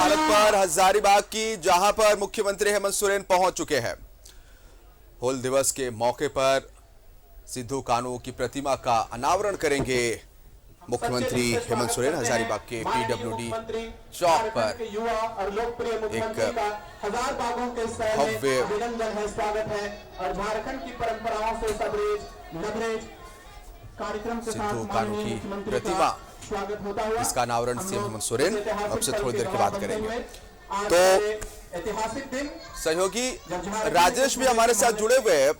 जमानत पर हजारीबाग की, जहां पर मुख्यमंत्री हेमंत सोरेन पहुंच चुके हैं। हूल दिवस के मौके पर सिद्धू कान्हू की प्रतिमा का अनावरण करेंगे मुख्यमंत्री हेमंत सोरेन। हजारीबाग के पीडब्ल्यूडी चौक पर एक भव्य स्वागत है और झारखंड की परंपराओं से लबरेज कार्यक्रम के साथ सिद्धू कान्हू की प्रतिमा, स्वागत होता हुआ इसका अनावरण सीएम हेमंत सोरेन अब से थोड़ी देर के बाद करेंगे। तो ऐतिहासिक दिन सहयोगी राजेश भी हमारे साथ जुड़े हुए हैं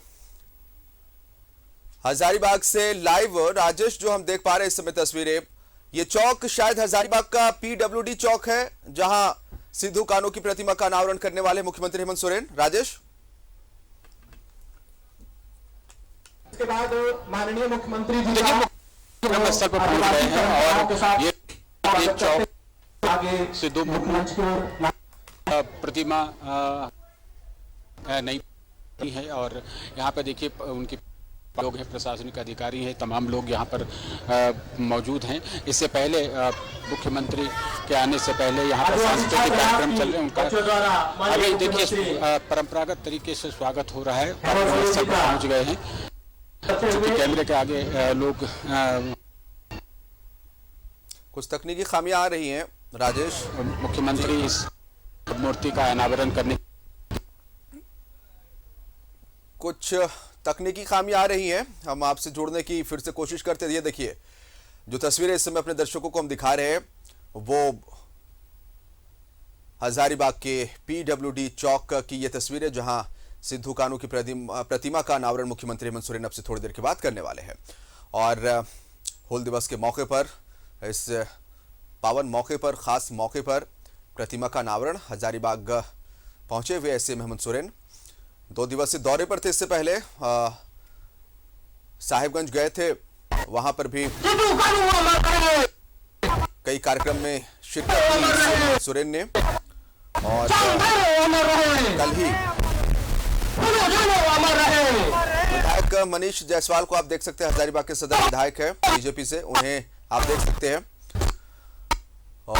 हजारीबाग से लाइव। राजेश, जो हम देख पा रहे हैं इस समय तस्वीरें, ये चौक शायद हजारीबाग का पीडब्ल्यूडी चौक है जहां सिद्धू कान्हू की प्रतिमा का अनावरण करने वाले मुख्यमंत्री हेमंत सोरेन। राजेश, इसके बाद माननीय मुख्यमंत्री जी स्थल पर पहुंच गए हैं और ये चौक आगे सिद्धू प्रतिमा नहीं है और यहाँ पे देखिए उनकी लोग हैं, प्रशासनिक अधिकारी हैं, तमाम लोग यहाँ पर मौजूद हैं। इससे पहले मुख्यमंत्री के आने से पहले यहाँ पर सांस्कृतिक कार्यक्रम चल रहे हैं उनका। अभी देखिए परंपरागत तरीके से स्वागत हो रहा है, पहुँच गए हैं। कैमरे के आगे लोग कुछ तकनीकी खामियां आ रही हैं राजेश। मुख्यमंत्री इस मूर्ति का अनावरण करने कुछ तकनीकी खामियां आ रही हैं, हम आपसे जुड़ने की फिर से कोशिश करते हैं। ये देखिए जो तस्वीरें इस समय अपने दर्शकों को हम दिखा रहे हैं वो हजारीबाग के पीडब्ल्यूडी चौक की ये तस्वीरें, जहां सिद्धू कान्हू की प्रतिमा का अनावरण मुख्यमंत्री हेमंत सोरेन अब से थोड़ी देर के बाद करने वाले हैं। और हूल दिवस के मौके पर, इस पावन मौके पर, खास मौके पर प्रतिमा का अनावरण हजारीबाग पहुंचे हुए सीएम हेमंत सोरेन 2 दिवसीय दौरे पर थे। इससे पहले साहिबगंज गए थे, वहां पर भी कई कार्यक्रम में शिरकत की सोरेन ने। और कल ही विधायक मनीष जायसवाल को आप देख सकते हैं, हजारीबाग के सदर विधायक है बीजेपी से, उन्हें आप देख सकते हैं। और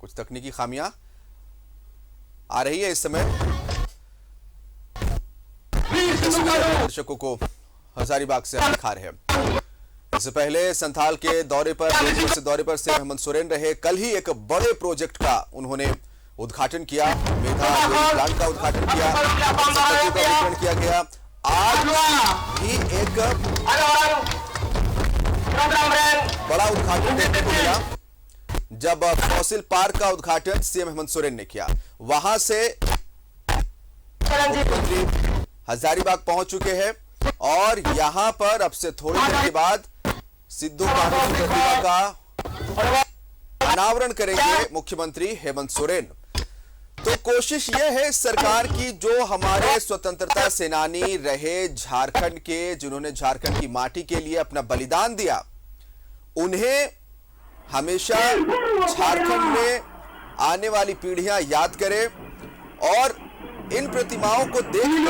कुछ तकनीकी खामियां आ रही है इस समय, दर्शकों को हजारीबाग से हम दिखा रहे हैं। इससे पहले संथाल के दौरे पर, दौरे पर सीएम हेमंत सोरेन रहे। कल ही एक बड़े प्रोजेक्ट का उन्होंने उद्घाटन किया, मेधा प्लांट का उद्घाटन किया, का वितरण किया गया। आज भी एक बड़ा उद्घाटन देखने को मिला जब फॉसिल पार्क का उद्घाटन सीएम हेमंत सोरेन ने किया। वहां से मुख्यमंत्री हजारीबाग पहुंच चुके हैं और यहां पर अब से थोड़ी देर के बाद सिद्धू कान्हू की प्रतिमा का अनावरण करेंगे मुख्यमंत्री हेमंत सोरेन। तो कोशिश यह है सरकार की, जो हमारे स्वतंत्रता सेनानी रहे झारखंड के, जिन्होंने झारखंड की माटी के लिए अपना बलिदान दिया, उन्हें हमेशा झारखंड में आने वाली पीढ़ियां याद करें। और इन प्रतिमाओं को देखकर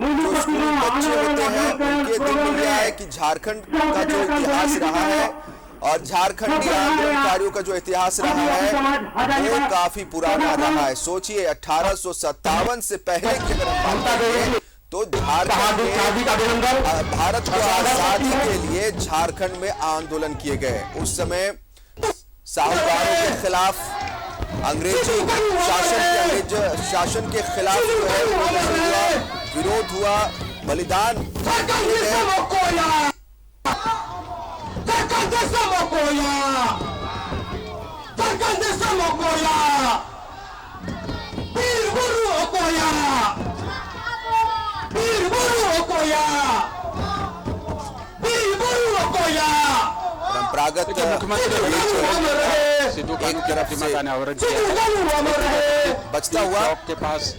जो स्कूल बच्चे होते हैं उनके दिल में यह है कि झारखंड का जो इतिहास रहा है और झारखंडी आंदोलनकारियों का जो इतिहास रहा है वो काफी पुराना रहा है। सोचिए 1857 से पहले की अगर हम बात करें तो झारखंड में भारत को आजादी के लिए झारखंड में आंदोलन किए गए। उस समय साहूकारों के खिलाफ, अंग्रेजी शासन के खिलाफ जो है विरोध हुआ, बलिदान किए गए। परंपरागत सिद्धू कान्हू की प्रतिमा का अनावरण बचता हुआ के पास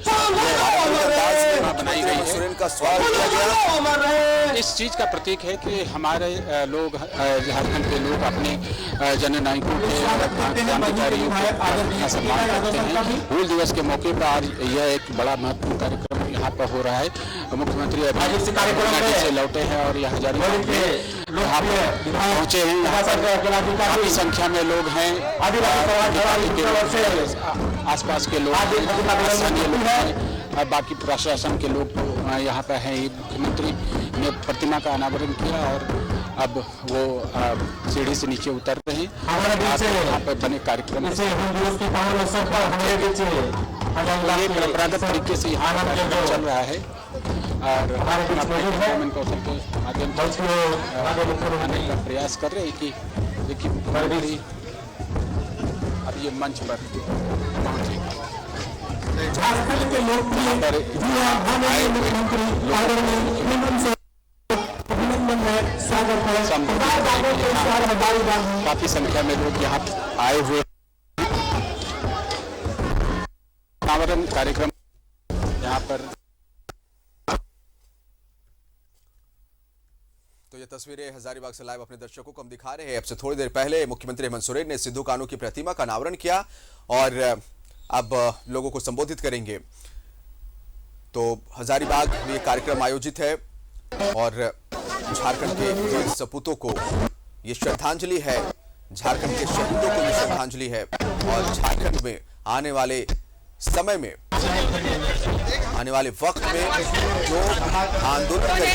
बनाई गई सोरेन का स्वागत किया गया। इस चीज का प्रतीक है कि हमारे लोग, झारखंड के लोग अपने जननायकों के क्रांतिकारियों का सम्मान करते हैं। हूल दिवस के मौके पर आज यह एक बड़ा महत्वपूर्ण कार्यक्रम यहाँ पर हो रहा है। मुख्यमंत्री अभी से लौटे हैं और यह हजारीबाग में यहाँ पर पहुंचे हैं। यहाँ पर काफी संख्या में लोग हैं, आसपास के लोग स्थानीय लोग हैं, बाकी प्रशासन के लोग यहाँ पर हैं। मुख्यमंत्री ने प्रतिमा का अनावरण किया और अब वो सीढ़ी से नीचे उतर रहे हैं। यहाँ पर बने कार्यक्रम ये परंपरागत तरीके से यहाँ कार्यक्रम चल रहा है और कौशल के माध्यम से आने का प्रयास कर रहे हैं कि देखिए मुख्यमंत्री अब ये मंच पर पहुंचे। झारखंड के काफी संख्या में लोग यहाँ आए हुए अनावरण कार्यक्रम यहाँ पर। तो ये तस्वीरें हजारीबाग से लाइव अपने दर्शकों को हम दिखा रहे हैं। अब से थोड़ी देर पहले मुख्यमंत्री हेमंत सोरेन ने सिद्धू कान्हू की प्रतिमा का अनावरण किया और अब लोगों को संबोधित करेंगे। तो हजारीबाग में कार्यक्रम आयोजित है और झारखंड के वीर सपूतों को ये श्रद्धांजलि है, झारखंड के शहीदों को ये श्रद्धांजलि है और झारखंड में आने वाले समय में, आने वाले वक्त में जो आंदोलन करके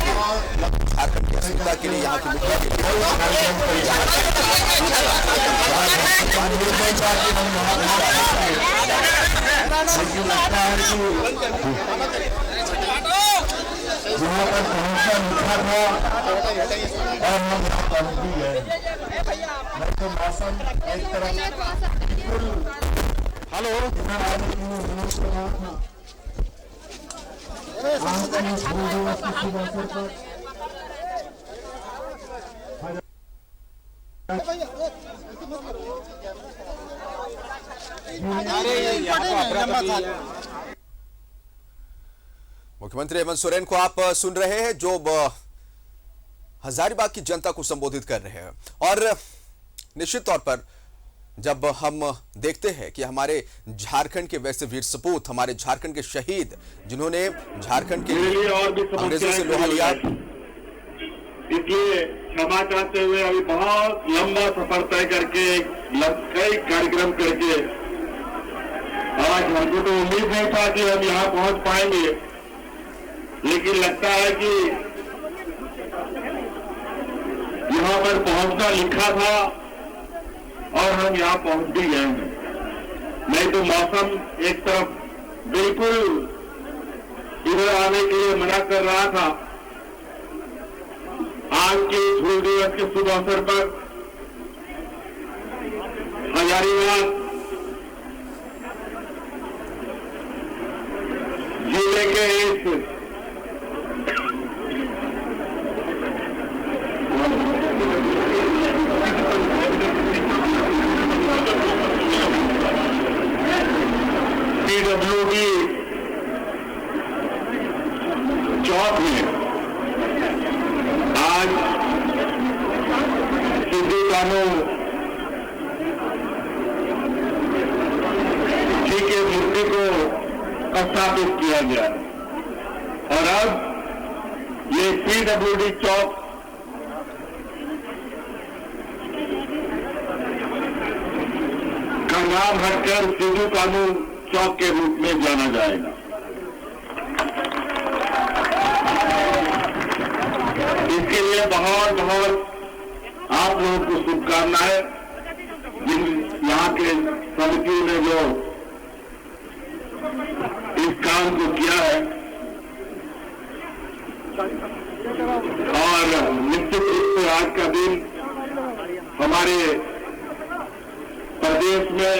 झारखंड की अस्मिता के लिए, यहाँ की मुक्ति के हेलो मुख्यमंत्री हेमंत सोरेन को आप सुन रहे हैं जो हजारीबाग की जनता को संबोधित कर रहे हैं। और निश्चित तौर पर जब हम देखते हैं कि हमारे झारखंड के वैसे वीर सपूत, हमारे झारखंड के शहीद जिन्होंने झारखंड के लिए अंग्रेजों से लोहा लिया, इसलिए क्षमा चाहते हुए अभी बहुत लंबा सफर तय करके कई कार्यक्रम करके आज हमको तो उम्मीद नहीं था कि हम यहाँ पहुंच पाएंगे, लेकिन लगता है कि यहाँ पर पहुंचना लिखा था और हम यहाँ पहुंच भी गए हैं। नहीं तो मौसम एक तरफ बिल्कुल इधर आने के लिए मना कर रहा था। आज के हूल दिवस के शुभ अवसर पर हजारीबाग जिले के इस PWD चौक में आज सिद्धू कान्हू जी के मूर्ति को स्थापित किया गया और अब ये PWD चौक का नाम हटकर सिद्धू कान्हू चौक के रूप में जाना जाएगा। इसके लिए बहुत बहुत आप लोगों को शुभकामनाएं। जिन यहाँ के समिति ने जो इस काम को किया है और निश्चित रूप से आज का दिन हमारे प्रदेश में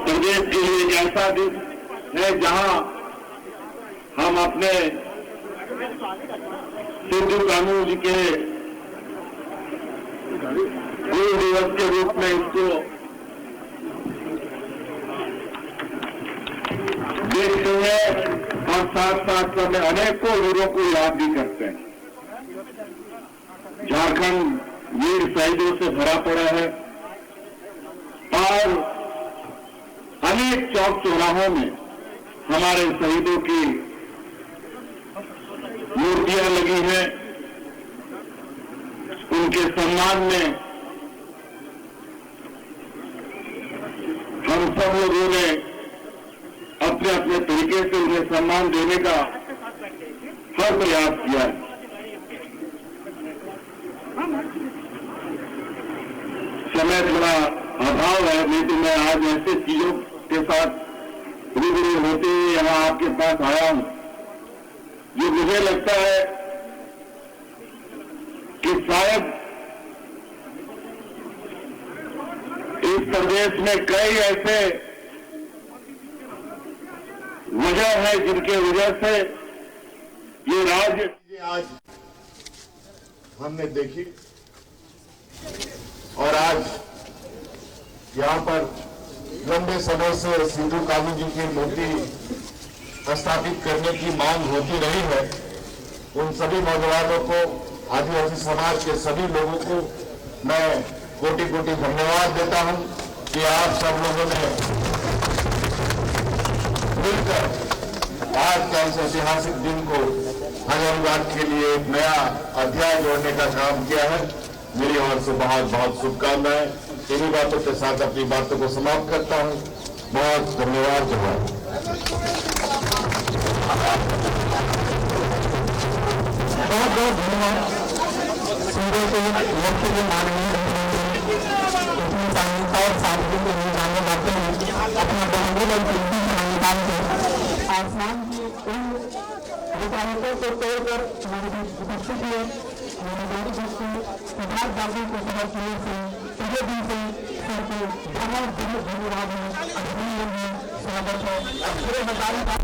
प्रदेश के लिए एक ऐसा दिन है जहां हम अपने सिद्धू कान्हू जी के हूल दिवस के रूप में इसको देखते हैं और साथ साथ में अनेकों वीरों को याद भी करते हैं। झारखंड वीर शहीदों से भरा पड़ा है और अनेक चौक चौराहों में हमारे शहीदों की मूर्तियां लगी हैं, उनके सम्मान में हम सब लोगों ने अपने अपने तरीके से उन्हें सम्मान देने का हर प्रयास किया है। समय थोड़ा अभाव है, नहीं तो मैं आज ऐसे चीजों के साथ रूबरू होते हुए यहां आपके पास आया हूं, जो मुझे लगता है कि शायद इस प्रदेश में कई ऐसे वजह है जिनके वजह से ये राज्य आज हमने देखी और आज यहाँ पर लंबे समय से सिद्धू कान्हू जी की मूर्ति स्थापित करने की मांग होती रही है। उन सभी नौजवानों को, आदिवासी समाज के सभी लोगों को मैं कोटि कोटि धन्यवाद देता हूं कि आप सब लोगों ने मिलकर आज का इस ऐतिहासिक दिन को हजारीबाग के लिए एक नया अध्याय जोड़ने का काम किया है। मेरी ओर से बहुत बहुत शुभकामनाएं। इन्हीं बातों के साथ अपनी बातों को समाप्त करता हूं। बहुत धन्यवाद। बहुत बहुत धन्यवाद। और सार्वजनिक आसमान की उन रुकावटों को तोड़कर हमारे बीच उपस्थित हुए हमारे सिद्धार्थ बाबू को सफर किए से पहले दिन से सर को बहुत बहुत धन्यवाद है, अभिनंदन है, स्वागत है। पूरे हजारीबाग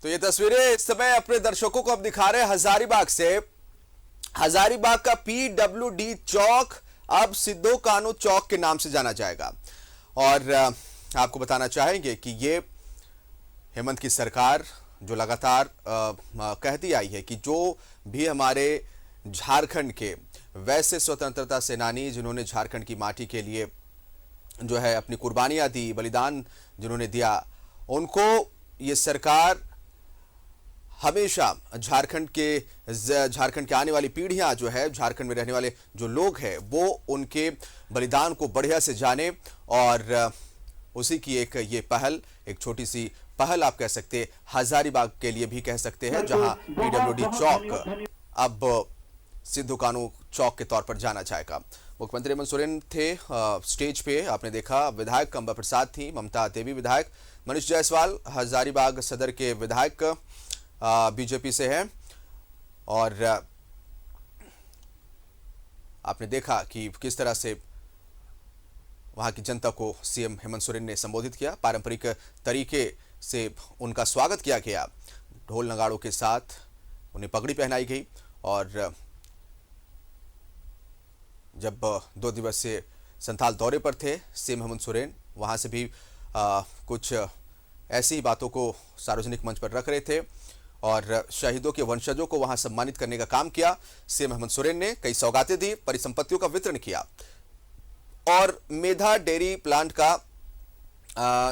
तो ये तस्वीरें इस समय अपने दर्शकों को अब दिखा रहे हैं हजारीबाग से। हजारीबाग का PWD चौक अब सिद्धू कान्हू चौक के नाम से जाना जाएगा। और आपको बताना चाहेंगे कि ये हेमंत की सरकार जो लगातार कहती आई है कि जो भी हमारे झारखंड के वैसे स्वतंत्रता सेनानी जिन्होंने झारखंड की माटी के लिए जो है अपनी कुर्बानियां दी, बलिदान जिन्होंने दिया, उनको ये सरकार हमेशा झारखंड के आने वाली पीढ़ियां जो है, झारखंड में रहने वाले जो लोग हैं, वो उनके बलिदान को बढ़िया से जाने। और उसी की एक ये पहल, एक छोटी सी पहल आप कह सकते हैं, हजारीबाग के लिए भी कह सकते हैं, जहां PWD चौक अब सिद्धू कान्हू चौक के तौर पर जाना जाएगा। मुख्यमंत्री हेमंत सोरेन थे स्टेज पे, आपने देखा। विधायक अंबा प्रसाद थी, ममता देवी विधायक, मनीष जायसवाल हजारीबाग सदर के विधायक बीजेपी से हैं। और आपने देखा कि किस तरह से वहां की जनता को सीएम हेमंत सोरेन ने संबोधित किया। पारंपरिक तरीके से उनका स्वागत किया गया, ढोल नगाड़ों के साथ उन्हें पगड़ी पहनाई गई। और जब 2 दिवसीय संथाल दौरे पर थे सीएम हेमंत सोरेन, वहां से भी कुछ ऐसी बातों को सार्वजनिक मंच पर रख रहे थे और शहीदों के वंशजों को वहां सम्मानित करने का काम किया। सीएम हेमंत सोरेन ने कई सौगातें दी, परिसंपत्तियों का वितरण किया और मेधा डेयरी प्लांट का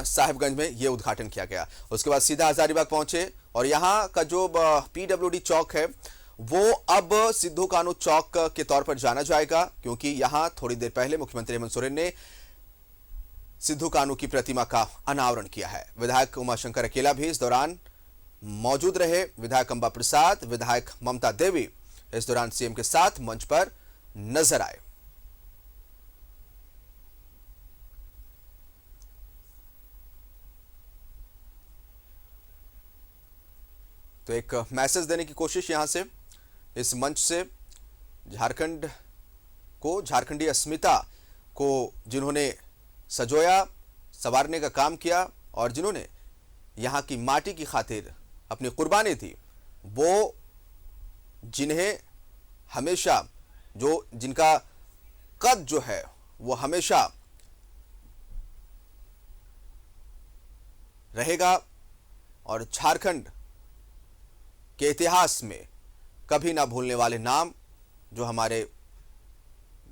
साहिबगंज में यह उद्घाटन किया गया। उसके बाद सीधा हजारीबाग पहुंचे और यहां का जो PWD चौक है वो अब सिद्धू कान्हू चौक के तौर पर जाना जाएगा, क्योंकि यहां थोड़ी देर पहले मुख्यमंत्री हेमंत सोरेन ने सिद्धू कान्हू की प्रतिमा का अनावरण किया है। विधायक उमाशंकर अकेला भी इस दौरान मौजूद रहे। विधायक अंबा प्रसाद, विधायक ममता देवी इस दौरान सीएम के साथ मंच पर नजर आए। तो एक मैसेज देने की कोशिश यहां से, इस मंच से, झारखंड को, झारखंडी अस्मिता को जिन्होंने सजोया, संवारने का काम किया और जिन्होंने यहां की माटी की खातिर अपनी कुर्बानी दी, वो जिन्हें हमेशा, जो जिनका कद जो है वो हमेशा रहेगा और झारखंड के इतिहास में कभी ना भूलने वाले नाम जो हमारे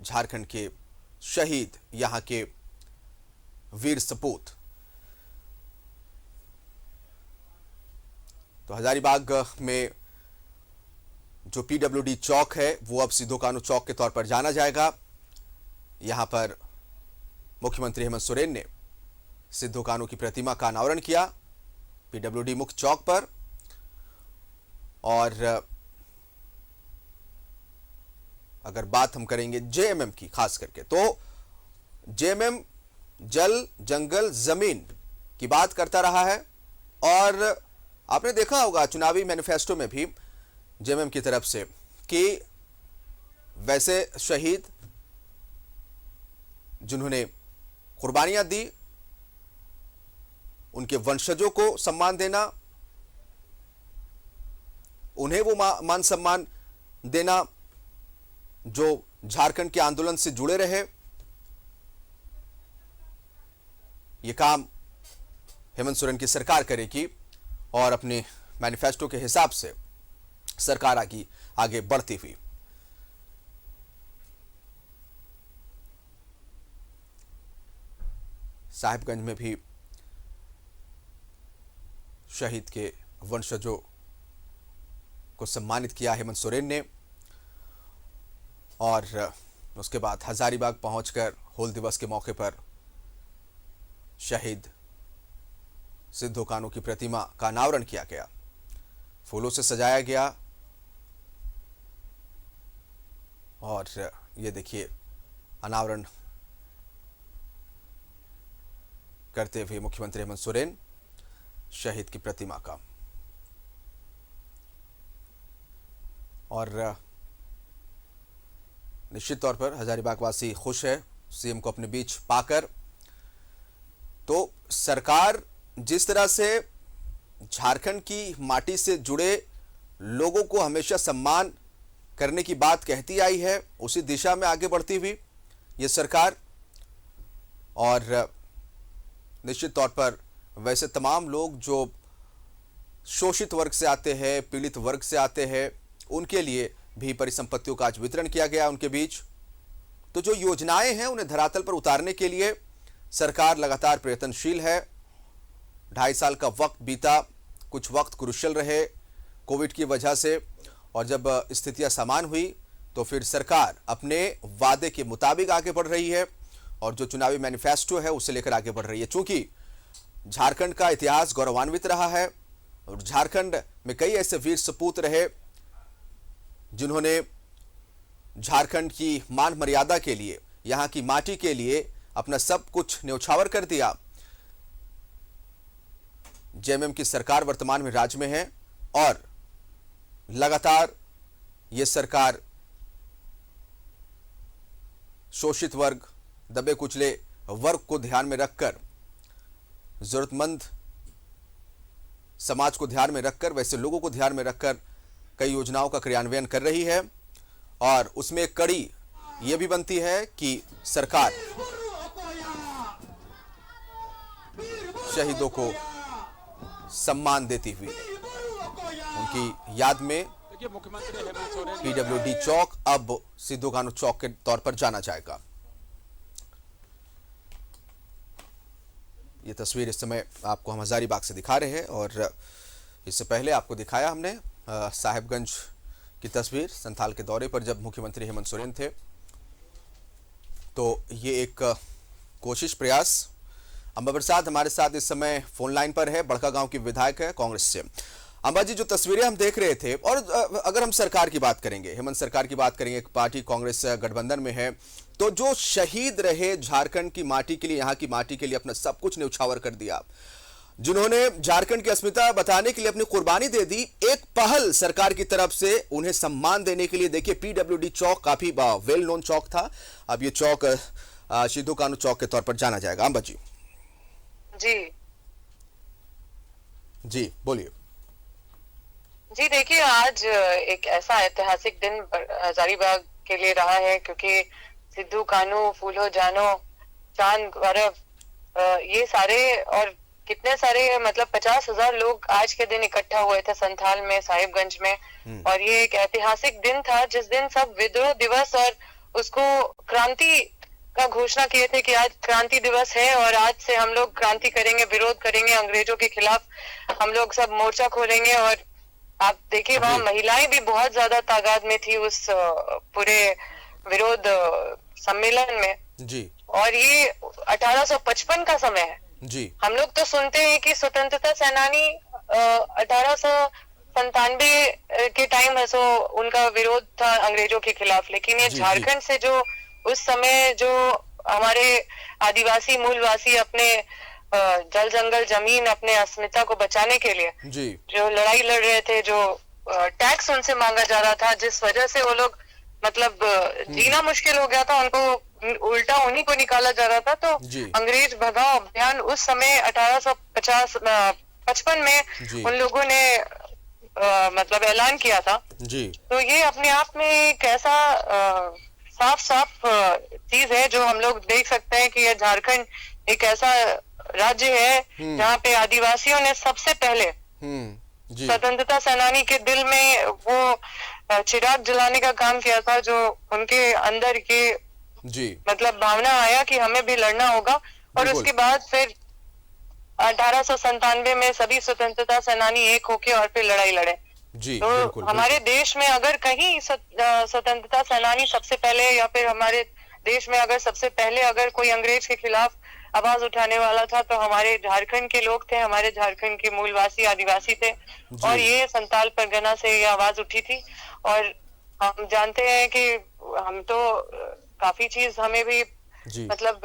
झारखंड के शहीद, यहां के वीर सपूत। तो हजारीबाग में जो पीडब्ल्यूडी चौक है वो अब सिद्धू कान्हू चौक के तौर पर जाना जाएगा। यहां पर मुख्यमंत्री हेमंत सोरेन ने सिद्धू कान्हू की प्रतिमा का अनावरण किया पीडब्ल्यूडी मुख्य चौक पर। और अगर बात हम करेंगे जेएमएम की खास करके, तो जेएमएम जल, जंगल, जमीन की बात करता रहा है। और आपने देखा होगा चुनावी मैनिफेस्टो में भी जेएमएम की तरफ से कि वैसे शहीद जिन्होंने कुर्बानियां दी, उनके वंशजों को सम्मान देना, उन्हें वो मान सम्मान देना जो झारखंड के आंदोलन से जुड़े रहे। ये काम हेमंत सोरेन की सरकार करेगी और अपने मैनिफेस्टो के हिसाब से सरकार आगे बढ़ती हुई। साहिबगंज में भी शहीद के वंशजों को सम्मानित किया हेमंत सोरेन ने। और उसके बाद हजारीबाग पहुंचकर हूल दिवस के मौके पर शहीद सिद्धू कान्हू की प्रतिमा का अनावरण किया गया, फूलों से सजाया गया। और ये देखिए अनावरण करते हुए मुख्यमंत्री हेमंत सोरेन शहीद की प्रतिमा का। और निश्चित तौर पर हजारीबाग वासी खुश है सीएम को अपने बीच पाकर। तो सरकार जिस तरह से झारखंड की माटी से जुड़े लोगों को हमेशा सम्मान करने की बात कहती आई है, उसी दिशा में आगे बढ़ती हुई ये सरकार। और निश्चित तौर पर वैसे तमाम लोग जो शोषित वर्ग से आते हैं, पीड़ित वर्ग से आते हैं, उनके लिए भी परिसंपत्तियों का आज वितरण किया गया उनके बीच। तो जो योजनाएं हैं उन्हें धरातल पर उतारने के लिए सरकार लगातार प्रयत्नशील है। 2.5 साल का वक्त बीता, कुछ वक्त क्रुशियल रहे कोविड की वजह से, और जब स्थितियां सामान्य हुई तो फिर सरकार अपने वादे के मुताबिक आगे बढ़ रही है और जो चुनावी मैनिफेस्टो है उसे लेकर आगे बढ़ रही है। चूंकि झारखंड का इतिहास गौरवान्वित रहा है और झारखंड में कई ऐसे वीर सपूत रहे जिन्होंने झारखंड की मान मर्यादा के लिए, यहां की माटी के लिए अपना सब कुछ न्यौछावर कर दिया। जेएमएम की सरकार वर्तमान में राज्य में है और लगातार ये सरकार शोषित वर्ग, दबे कुचले वर्ग को ध्यान में रखकर, जरूरतमंद समाज को ध्यान में रखकर, वैसे लोगों को ध्यान में रखकर कई योजनाओं का क्रियान्वयन कर रही है। और उसमें एक कड़ी यह भी बनती है कि सरकार शहीदों को सम्मान देती हुई उनकी याद में मुख्यमंत्री हेमंत सोरेन पीडब्ल्यूडी चौक अब सिद्धू कान्हू चौक के तौर पर जाना जाएगा। ये तस्वीर इस समय आपको हम हजारीबाग से दिखा रहे हैं और इससे पहले आपको दिखाया हमने साहिबगंज की तस्वीर। संथाल के दौरे पर जब मुख्यमंत्री हेमंत सोरेन थे तो ये एक कोशिश, प्रयास। अंबा प्रसाद हमारे साथ इस समय फोन लाइन पर है, बड़कागांव की विधायक है कांग्रेस से। अंबा जी, जो तस्वीरें हम देख रहे थे, और अगर हम सरकार की बात करेंगे, हेमंत सरकार की बात करेंगे, एक पार्टी कांग्रेस गठबंधन में है, तो जो शहीद रहे झारखंड की माटी के लिए, यहाँ की माटी के लिए अपना सब कुछ न्यौछावर कर दिया, जिन्होंने झारखंड की अस्मिता बताने के लिए अपनी कुर्बानी दे दी, एक पहल सरकार की तरफ से उन्हें सम्मान देने के लिए। देखिए पीडब्ल्यूडी चौक काफी वेल नोन चौक था, अब ये चौक सिद्धू कान्हू चौक के तौर पर जाना जाएगा। अंबा जी जी बोलिए। जी देखिए, आज एक ऐसा ऐतिहासिक दिन हजारीबाग के लिए रहा है क्योंकि सिद्धू कान्हू, फूलो जानो, चांद गौरव, ये सारे और कितने सारे मतलब 50,000 लोग आज के दिन इकट्ठा हुए थे संथाल में, साहिबगंज में। और ये एक ऐतिहासिक दिन था जिस दिन सब विद्रोह दिवस और उसको क्रांति का घोषणा किए थे कि आज क्रांति दिवस है और आज से हम लोग क्रांति करेंगे, विरोध करेंगे अंग्रेजों के खिलाफ, हम लोग सब मोर्चा खोलेंगे। और आप देखिए वहाँ महिलाएं भी बहुत ज्यादा तादाद में थी उस पूरे विरोध सम्मेलन में जी। और ये 1855 का समय है जी। हम लोग तो सुनते हैं कि स्वतंत्रता सेनानी 1897 के टाइम है सो उनका विरोध था अंग्रेजों के खिलाफ, लेकिन ये झारखंड से जो उस समय जो हमारे आदिवासी मूलवासी अपने जल जंगल जमीन अपने अस्मिता को बचाने के लिए जी जो लड़ाई लड़ रहे थे, जो टैक्स उनसे मांगा जा रहा था, जिस वजह से वो लोग मतलब जीना मुश्किल हो गया था, उनको उल्टा उन्हीं को निकाला जा रहा था। तो अंग्रेज भगाओ अभियान उस समय 1855 में उन लोगों ने मतलब ऐलान किया था जी। तो ये अपने आप में एक ऐसा साफ चीज है जो हम लोग देख सकते हैं कि यह झारखंड एक ऐसा राज्य है जहाँ पे आदिवासियों ने सबसे पहले स्वतंत्रता सेनानी के दिल में वो चिराग जलाने का काम किया था, जो उनके अंदर के जी मतलब भावना आया कि हमें भी लड़ना होगा। और उसके बाद फिर 1897 में सभी स्वतंत्रता सेनानी एक होके और फिर लड़ाई लड़े जी। तो हमारे देश में अगर कहीं स्वतंत्रता सेनानी सबसे पहले या फिर हमारे देश में अगर सबसे पहले अगर कोई अंग्रेज के खिलाफ आवाज उठाने वाला था तो हमारे झारखंड के लोग थे, हमारे झारखंड के मूलवासी आदिवासी थे। और ये संताल परगना से ये आवाज उठी थी। और हम जानते हैं कि हम तो काफी चीज हमें भी मतलब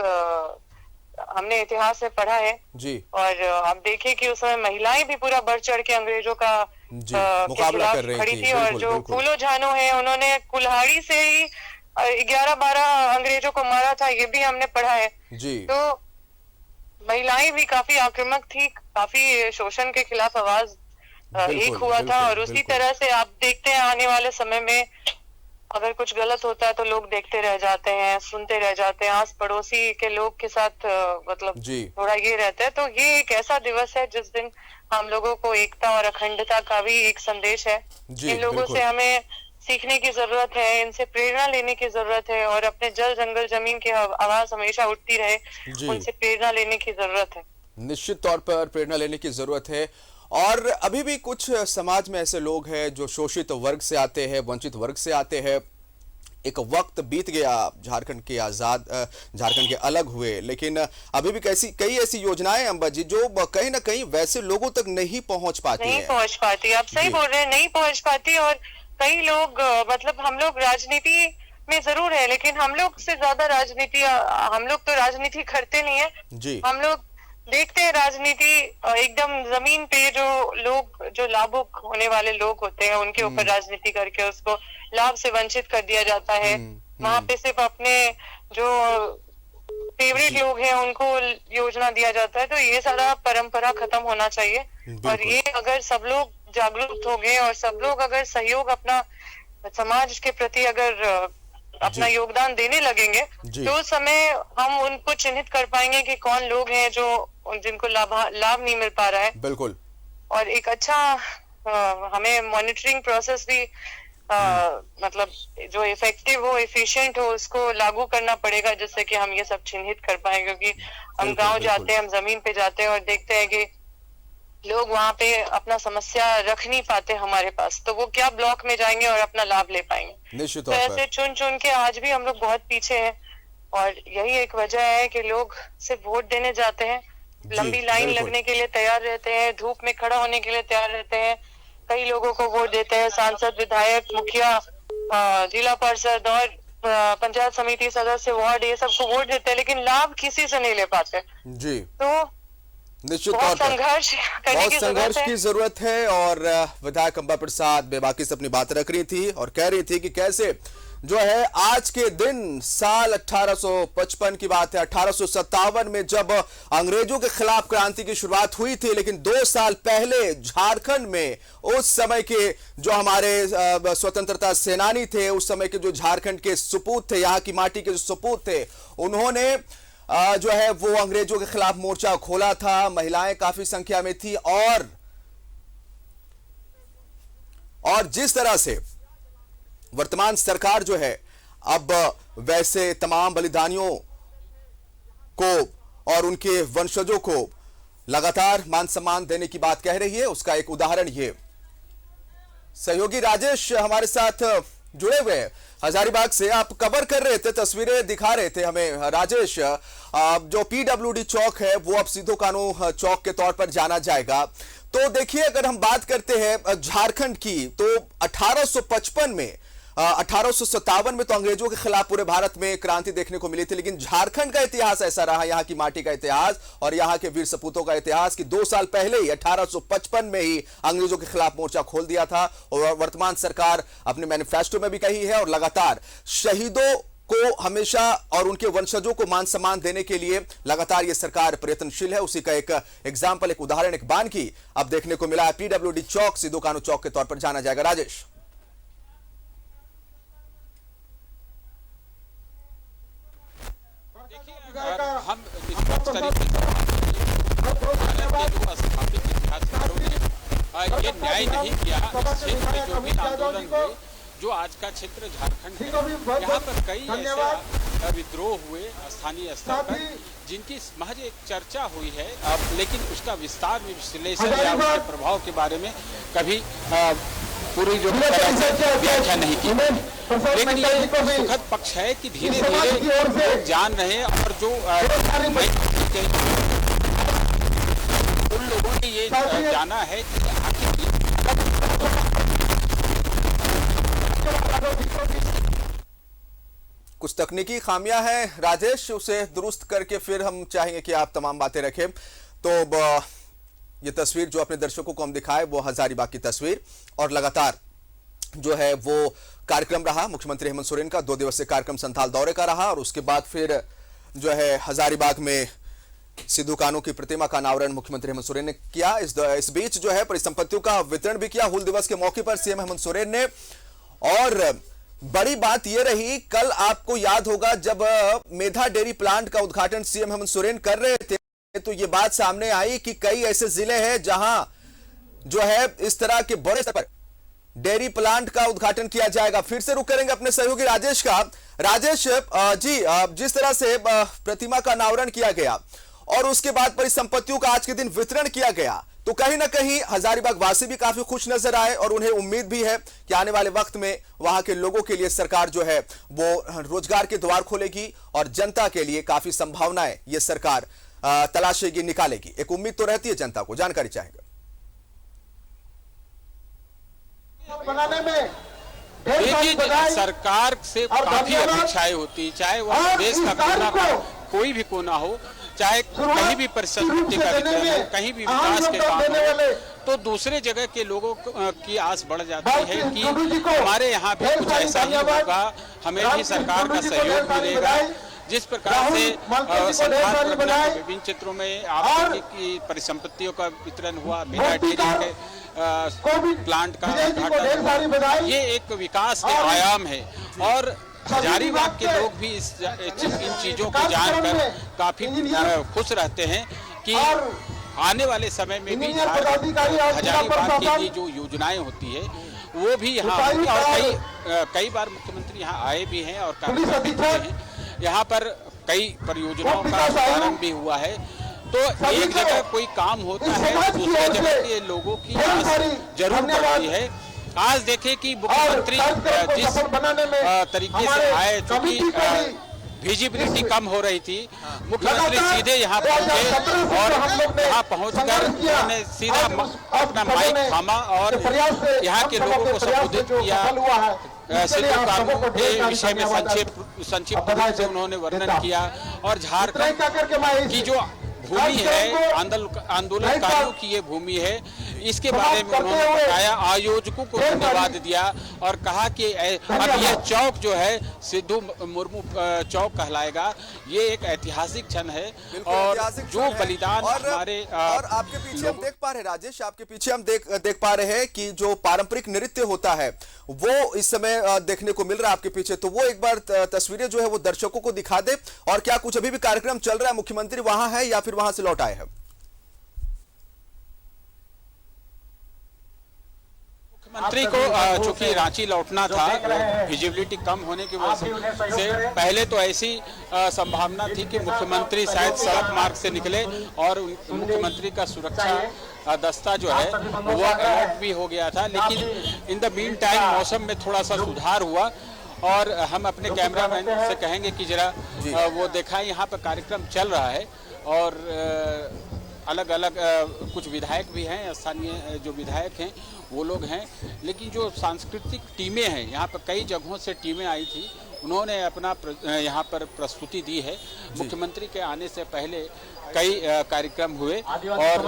हमने इतिहास में पढ़ा है जी। और आप देखिए कि उस समय महिलाएं भी पूरा बढ़ चढ़ के अंग्रेजों का मुकाबला कर रही खड़ी थी। और जो फूलो झानो है उन्होंने कुल्हाड़ी से ही 11-12 अंग्रेजों को मारा था, ये भी हमने पढ़ा है जी। तो महिलाएं भी काफी आक्रामक थी, काफी शोषण के खिलाफ आवाज एक हुआ था। और उसी तरह से आप देखते हैं आने वाले समय में अगर कुछ गलत होता है तो लोग देखते रह जाते हैं, सुनते रह जाते हैं, आस पड़ोसी के लोग के साथ मतलब थोड़ा ये रहता है। तो ये एक ऐसा दिवस है जिस दिन हम लोगों को एकता और अखंडता का भी एक संदेश है। इन लोगों से हमें सीखने की जरूरत है, इनसे प्रेरणा लेने की जरूरत है और अपने जल जंगल जमीन की आवाज हमेशा उठती रहे, उनसे प्रेरणा लेने की जरूरत है। निश्चित तौर पर प्रेरणा लेने की जरूरत है। और अभी भी कुछ समाज में ऐसे लोग हैं जो शोषित वर्ग से आते हैं, वंचित वर्ग से आते हैं। एक वक्त बीत गया झारखंड के आजाद, झारखंड के अलग हुए, लेकिन अभी भी कई ऐसी योजनाएं अंबा जी जो कहीं ना कहीं वैसे लोगों तक नहीं पहुंच पाती हैं। नहीं पहुंच पाती, आप सही बोल रहे हैं, नहीं पहुंच पाती। और कई लोग मतलब हम लोग राजनीति में जरूर है, लेकिन हम लोग से ज्यादा राजनीति हम लोग तो राजनीति करते नहीं है जी। हम लोग देखते हैं राजनीति एकदम जमीन पे जो लोग जो लाभुक होने वाले लोग होते हैं उनके ऊपर राजनीति करके उसको लाभ से वंचित कर दिया जाता है। वहां पे सिर्फ अपने जो फेवरेट लोग हैं उनको योजना दिया जाता है। तो ये सारा परंपरा खत्म होना चाहिए। और ये अगर सब लोग जागरूक हो गए और सब लोग अगर सहयोग अपना समाज के प्रति अगर अपना योगदान देने लगेंगे तो उस समय हम उनको चिन्हित कर पाएंगे कि कौन लोग हैं जो जिनको लाभ नहीं मिल पा रहा है। बिल्कुल। और एक अच्छा हमें मॉनिटरिंग प्रोसेस भी मतलब जो इफेक्टिव हो, एफिशिएंट हो, उसको लागू करना पड़ेगा जिससे कि हम ये सब चिन्हित कर पाए। क्योंकि हम गांव जाते हैं, हम जमीन पे जाते हैं और देखते हैं कि लोग वहाँ पे अपना समस्या रख नहीं पाते हमारे पास, तो वो क्या ब्लॉक में जाएंगे और अपना लाभ ले पाएंगे। तो ऐसे चुन के आज भी हम लोग बहुत पीछे हैं। और यही एक वजह है कि लोग सिर्फ वोट देने जाते हैं, लंबी लाइन लगने के लिए तैयार रहते हैं, धूप में खड़ा होने के लिए तैयार रहते हैं, कई लोगों को वोट देते हैं, सांसद, विधायक, मुखिया, जिला पार्षद और पंचायत समिति सदस्य, वार्ड, ये सबको वोट देते हैं, लेकिन लाभ किसी से नहीं ले पाते जी। तो निश्चित तौर पर बहुत संघर्ष की जरूरत है। और विधायक अंबा प्रसाद बेबाकी से अपनी बात रख रही थी और कह रही थी कि कैसे जो है आज के दिन साल 1855 की बात है, 1857 में जब अंग्रेजों के खिलाफ क्रांति की शुरुआत हुई थी, लेकिन 2 साल पहले झारखंड में उस समय के जो हमारे स्वतंत्रता सेनानी थे, उस समय के जो झारखंड के सपूत थे, यहाँ की माटी के जो सपूत थे, उन्होंने जो है वो अंग्रेजों के खिलाफ मोर्चा खोला था। महिलाएं काफी संख्या में थी और जिस तरह से वर्तमान सरकार जो है अब वैसे तमाम बलिदानियों को और उनके वंशजों को लगातार मान सम्मान देने की बात कह रही है, उसका एक उदाहरण ये। सहयोगी राजेश हमारे साथ जुड़े हुए हैं हजारीबाग से। आप कवर कर रहे थे, तस्वीरें दिखा रहे थे हमें राजेश। जो पीडब्ल्यूडी चौक है वो अब सिद्धू कान्हू चौक के तौर पर जाना जाएगा। तो देखिए, अगर हम बात करते हैं झारखंड की, तो 1855 में 1857 में तो अंग्रेजों के खिलाफ पूरे भारत में क्रांति देखने को मिली थी, लेकिन झारखंड का इतिहास ऐसा रहा, यहाँ की माटी का इतिहास और यहाँ के वीर सपूतों का इतिहास, कि 2 साल पहले ही 1855 में ही अंग्रेजों के खिलाफ मोर्चा खोल दिया था। और वर्तमान सरकार अपने मैनिफेस्टो में भी कही है और लगातार शहीदों को हमेशा और उनके वंशजों को मान सम्मान देने के लिए लगातार ये सरकार प्रयत्नशील है। उसी का एक एग्जाम्पल, एक उदाहरण, एक बानगी अब देखने को मिला है। पीडब्ल्यूडी चौक सिद्धू कान्हू चौक के तौर पर जाना जाएगा। राजेश, हम निष्पक्ष तरीके से जो स्थापित इतिहासकारों ने ये न्याय नहीं किया। इस क्षेत्र में जो भी आंदोलन हुए, जो आज का क्षेत्र झारखंड है, यहाँ पर कई ऐसे विद्रोह हुए स्थानीय स्तर पर जिनकी महज एक चर्चा हुई है, लेकिन उसका विस्तार में विश्लेषण या उसके प्रभाव के बारे में कभी पूरी जो व्याख्या नहीं की। लेकिन ये सुखद पक्ष है कि धीरे धीरे लोग जान रहे हैं और जो उन लोगों ने ये जाना है कि आखिर कुछ तकनीकी खामियां हैं राजेश, उसे दुरुस्त करके फिर हम चाहेंगे कि आप तमाम बातें रखें। तो ये तस्वीर जो अपने दर्शकों को हम दिखाए वो हजारीबाग की तस्वीर, और लगातार जो है वो कार्यक्रम रहा मुख्यमंत्री हेमंत सोरेन का 2 दिवसीय कार्यक्रम संथाल दौरे का रहा, और उसके बाद फिर जो है हजारीबाग में सिद्धू कान्हू की प्रतिमा का अनावरण मुख्यमंत्री हेमंत सोरेन ने किया। इस बीच जो है परिसंपत्तियों का वितरण भी किया हूल दिवस के मौके पर सीएम हेमंत सोरेन ने। और बड़ी बात यह रही, कल आपको याद होगा जब मेधा डेयरी प्लांट का उद्घाटन सीएम हेमंत सोरेन कर रहे थे, तो ये बात सामने आई कि कई ऐसे जिले हैं जहां जो है इस तरह के बड़े स्तर पर डेयरी प्लांट का उद्घाटन किया जाएगा। फिर से रुक करेंगे अपने सहयोगी राजेश का। राजेश जी, जिस तरह से प्रतिमा का अनावरण किया गया और उसके बाद परिसंपत्तियों का आज के दिन वितरण किया गया, तो कहीं ना कहीं हजारीबाग वासी भी काफी खुश नजर आए और उन्हें उम्मीद भी है कि आने वाले वक्त में वहां के लोगों के लिए सरकार जो है वो रोजगार के द्वार खोलेगी और जनता के लिए काफी संभावनाएं ये सरकार तलाशेगी, निकालेगी। एक उम्मीद तो रहती है जनता को, जानकारी चाहेंगे। बनाने में देखिए, सरकार से काफी अपेक्षाएं होती, चाहे वह देश का कोई भी कोना हो, चाहे कहीं भी परिसंपत्ति का वितरण हो, कहीं भी विकास के काम हो, तो दूसरे जगह के लोगों की आस बढ़ जाती है कि हमारे यहाँ भी कुछ ऐसा ही होगा, हमें भी सरकार का सहयोग मिलेगा। जिस प्रकार से संस्थान विभिन्न क्षेत्रों में आप की परिसंपत्तियों का वितरण हुआ, मेधा डेयरी के प्लांट का उद्घाटन, ये एक विकास के आयाम है। और हजारीबाग के लोग भी इन चीजों को जानकर काफी खुश रहते हैं कि आने वाले समय में भी हजारीबाग की जो योजनाएं होती है वो भी यहाँ होगी। और कई बार मुख्यमंत्री यहाँ आए भी हैं और काफी हैं। यहाँ पर कई परियोजनाओं का शुभारंभ भी हुआ है। तो एक जगह कोई काम होता है तो दूसरे जगह के लोगों की जरूर पड़ती है। आज देखें कि मुख्यमंत्री जिस तरीके से आए, चूंकि विजिबिलिटी कम हो रही थी, मुख्यमंत्री सीधे यहाँ पहुंचे और यहाँ पहुंचकर उन्होंने सीधा अपना माइक थामा और यहाँ के लोगों को संबोधित किया। सिद्धू कान्हू के विषय में संक्षिप्त रूप से उन्होंने वर्णन किया और झारखंड की जो भूमि है, आंदोलनकारियों की ये भूमि है, इसके बारे में उन्होंने बताया। आयोजकों को धन्यवाद दिया और कहा कि अब यह चौक जो है सिद्धू मुर्मू चौक कहलाएगा। ये एक ऐतिहासिक क्षण है और जो बलिदान हमारे और आपके पीछे हम देख पा रहे हैं राजेश, आपके पीछे हम देख पा रहे हैं कि जो पारंपरिक नृत्य होता है वो इस समय देखने को मिल रहा है आपके पीछे। तो वो एक बार तस्वीरें जो है वो दर्शकों को दिखा दे। और क्या कुछ अभी भी कार्यक्रम चल रहा है, मुख्यमंत्री वहां है या फिर वहां से लौट आए हैं? मुख्यमंत्री को चूंकि रांची लौटना था, विजिबिलिटी कम होने की वजह से पहले तो ऐसी संभावना थी कि मुख्यमंत्री शायद सड़क मार्ग से निकले और मुख्यमंत्री का सुरक्षा दस्ता जो है वो अलर्ट भी हो गया था। लेकिन इन द मीन टाइम मौसम में थोड़ा सा सुधार हुआ और हम अपने कैमरामैन से कहेंगे कि जरा वो दिखाएं। यहाँ पर कार्यक्रम चल रहा है और अलग अलग कुछ विधायक भी हैं, स्थानीय जो विधायक हैं वो लोग हैं, लेकिन जो सांस्कृतिक टीमें हैं यहाँ पर कई जगहों से टीमें आई थी, उन्होंने अपना यहाँ पर प्रस्तुति दी है। मुख्यमंत्री के आने से पहले कई कार्यक्रम हुए और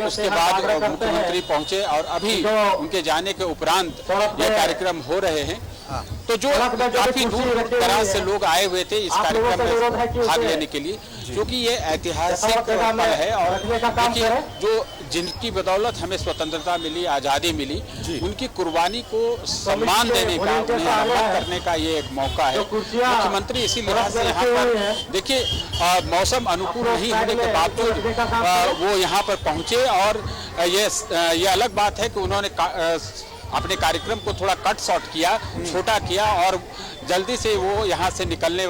उसके बाद मुख्यमंत्री पहुंचे और अभी उनके जाने के उपरांत ये कार्यक्रम हो रहे हैं। तो जो काफी दूर दराज से लोग आए हुए थे इस कार्यक्रम में भाग लेने के लिए, क्योंकि ये ऐतिहासिक पल है और देखिए जो जिनकी बदौलत हमें स्वतंत्रता मिली, आज़ादी मिली, उनकी कुर्बानी को सम्मान देने का, उन्हें नमन करने का ये एक मौका है। मुख्यमंत्री इसी लिहाज से यहाँ पर देखिए मौसम अनुकूल नहीं होने के बावजूद वो यहाँ पर पहुँचे और ये अलग बात है कि उन्होंने अपने कार्यक्रम को थोड़ा कट शॉर्ट किया, छोटा किया और जल्दी से वो यहाँ से निकलने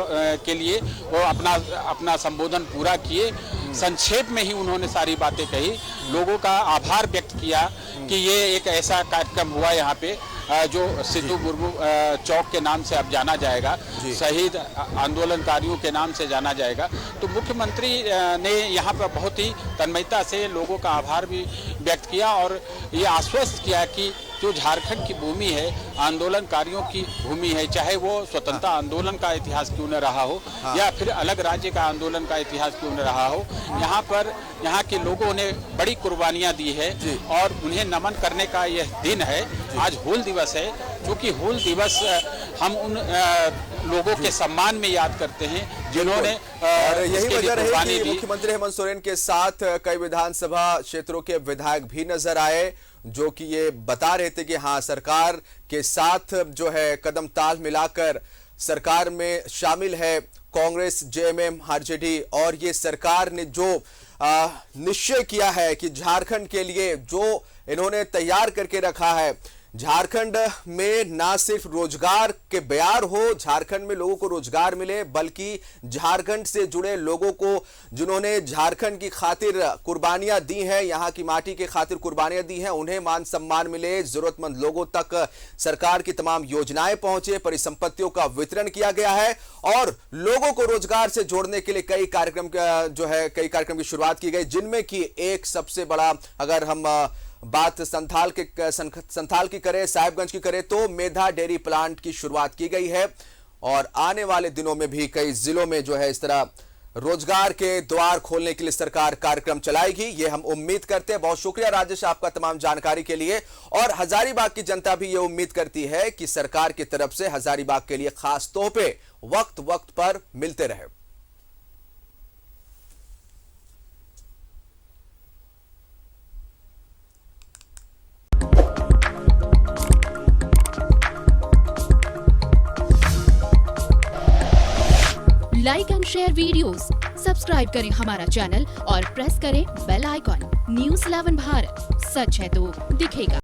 के लिए वो अपना संबोधन पूरा किए। संक्षेप में ही उन्होंने सारी बातें कही, लोगों का आभार व्यक्त किया कि ये एक ऐसा कार्यक्रम हुआ यहाँ पे जो सिद्धू मुर्मू चौक के नाम से अब जाना जाएगा, शहीद आंदोलनकारियों के नाम से जाना जाएगा। तो मुख्यमंत्री ने यहाँ पर बहुत ही तन्मयता से लोगों का आभार भी व्यक्त किया और ये आश्वस्त किया कि जो झारखंड की भूमि है, आंदोलनकारियों की भूमि है, चाहे वो स्वतंत्रता आंदोलन का इतिहास क्यों न रहा हो या फिर अलग राज्य का आंदोलन का इतिहास क्यों न रहा हो, यहाँ पर यहाँ के लोगों ने बड़ी कुर्बानियाँ दी है और उन्हें नमन करने का यह दिन है। आज हूल दिवस है, क्योंकि हूल दिवस हम उन लोगों के सम्मान में याद करते हैं जिन्होंने और यही वजह है कि मुख्यमंत्री हेमंत सोरेन के साथ कई विधानसभा क्षेत्रों के विधायक भी नजर आए, जो कि ये बता रहे थे कि हाँ सरकार के साथ जो है कदम ताल मिलाकर सरकार में शामिल है कांग्रेस, जेएमएम, आरजेडी और ये सरकार ने जो निश्चय किया है कि झारखंड के लिए जो इन्होंने तैयार करके रखा है, झारखंड में ना सिर्फ रोजगार के बयार हो, झारखंड में लोगों को रोजगार मिले, बल्कि झारखंड से जुड़े लोगों को जिन्होंने झारखंड की खातिर कुर्बानियां दी हैं, यहाँ की माटी के खातिर कुर्बानियां दी हैं, उन्हें मान सम्मान मिले, जरूरतमंद लोगों तक सरकार की तमाम योजनाएं पहुंचे, परिसंपत्तियों का वितरण किया गया है और लोगों को रोजगार से जोड़ने के लिए कई कार्यक्रम की शुरुआत की गई, जिनमें की एक सबसे बड़ा, अगर हम बात संथाल की करें, साहिबगंज की करें, तो मेधा डेयरी प्लांट की शुरुआत की गई है और आने वाले दिनों में भी कई जिलों में जो है इस तरह रोजगार के द्वार खोलने के लिए सरकार कार्यक्रम चलाएगी, ये हम उम्मीद करते हैं। बहुत शुक्रिया राजेश आपका तमाम जानकारी के लिए। और हजारीबाग की जनता भी ये उम्मीद करती है कि सरकार की तरफ से हजारीबाग के लिए खास तोहफे वक्त वक्त पर मिलते रहे। Like and share videos, subscribe करें हमारा चैनल और प्रेस करें बेल आइकॉन। न्यूज़ 11 भारत, सच है तो दिखेगा।